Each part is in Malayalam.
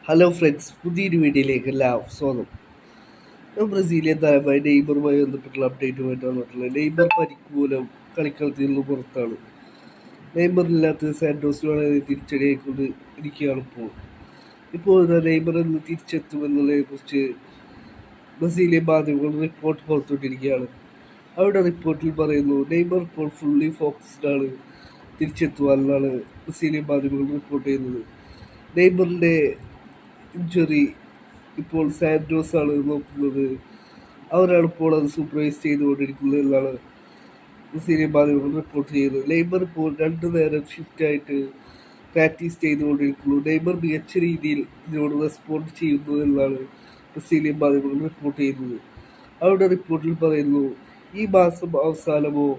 ഹലോ ഫ്രണ്ട്സ്, പുതിയൊരു വീഡിയോയിലേക്ക് എല്ലാവർക്കും സ്വാഗതം. ബ്രസീലിയൻ താരമായ നെയ്മറുമായി ബന്ധപ്പെട്ടുള്ള അപ്ഡേറ്റുമായിട്ടാണ് വന്നിട്ടുള്ളത്. നെയ്മർ പരിക്ക് മൂലം കളിക്കളത്തിൽ നിന്ന് പുറത്താണ്. നെയ്മറില്ലാത്ത സാന്റോസിനാണ് തിരിച്ചടിയായിക്കൊണ്ട് ഇരിക്കുകയാണ് ഇപ്പോൾ നെയ്മർ എന്ന് തിരിച്ചെത്തുമെന്നതിനെ കുറിച്ച് ബ്രസീലിയൻ മാധ്യമങ്ങൾ റിപ്പോർട്ട് പുറത്തുവിട്ടിരിക്കുകയാണ്. അവരുടെ റിപ്പോർട്ടിൽ പറയുന്നു നെയ്മർ ഇപ്പോൾ ഫുള്ളി ഫോക്കസ്ഡ് ആണ് തിരിച്ചെത്തുവാനാണ് ബ്രസീലിയൻ മാധ്യമങ്ങൾ റിപ്പോർട്ട് ചെയ്യുന്നത്. നെയ്മറിൻ്റെ ഇഞ്ചുറി ഇപ്പോൾ സാന്റോസ് ആണ് നോക്കുന്നത്. അവരാണ് ഇപ്പോൾ അത് സൂപ്പർവൈസ് ചെയ്തുകൊണ്ടിരിക്കുന്നത് എന്നാണ് ബ്രസീലിയൻ മാധ്യമങ്ങൾ റിപ്പോർട്ട് ചെയ്യുന്നത്. നെയ്മർ ഇപ്പോൾ 2 നേരം ഷിഫ്റ്റായിട്ട് പ്രാക്ടീസ് ചെയ്തുകൊണ്ടിരിക്കുന്നു. നെയ്മർ മികച്ച രീതിയിൽ ഇതിനോട് റെസ്പോണ്ട് ചെയ്യുന്നു എന്നാണ് ബ്രസീലിയൻ മാധ്യമങ്ങൾ റിപ്പോർട്ട് ചെയ്യുന്നത്. അവരുടെ റിപ്പോർട്ടിൽ പറയുന്നു ഈ മാസം അവസാനമോ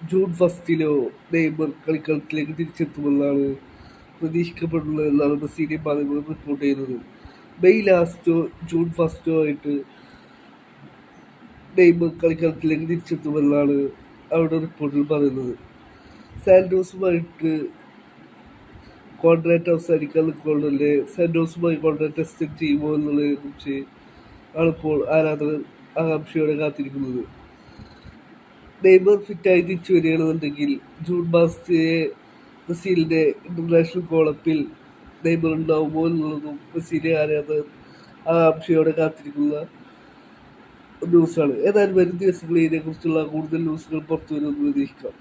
ജൂൺ 1 നെയ്മർ കളിക്കളത്തിലേക്ക് തിരിച്ചെത്തുമെന്നാണ് പ്രതീക്ഷിക്കപ്പെടുന്നത് എന്നാണ് ബ്രസീലിയൻ മാധ്യമങ്ങൾ റിപ്പോർട്ട് ചെയ്യുന്നത്. മെയ് ലാസ്റ്റോ ജൂൺ 1 ആയിട്ട് നെയ്മർ കളിക്കളത്തിലേക്ക് തിരിച്ചെത്തുമെന്നാണ് അവരുടെ റിപ്പോർട്ടിൽ പറയുന്നത്. സാന്റോസുമായിട്ട് കോൺട്രാക്ട് അവസാനിക്കാൻ നിൽക്കുന്നുണ്ട്. സാന്റോസുമായി കോൺട്രാക്ട് എക്സ്റ്റെൻഡ് ചെയ്യുമോ എന്നുള്ളതിനെ കുറിച്ച് ആണിപ്പോൾ ആരാധകർ ആകാംക്ഷയോടെ കാത്തിരിക്കുന്നത്. നെയ്മർ ഫിറ്റായി തിരിച്ചു വരികയാണെന്നുണ്ടെങ്കിൽ ജൂൺ മാസത്തെ ബ്രസീലിൻ്റെ ഇന്റർനാഷണൽ കോളപ്പിൽ നെയ്മർ ഉണ്ടാവുമോ എന്നുള്ളതും ബ്രസീലിയൻ ആരാധകർ ആകാംക്ഷയോടെ കാത്തിരിക്കുന്ന ന്യൂസാണ്. ഏതായാലും വരും ദിവസങ്ങളിൽ ഇതിനെക്കുറിച്ചുള്ള കൂടുതൽ ന്യൂസുകൾ പുറത്തു വരുമെന്ന് പ്രതീക്ഷിക്കാം.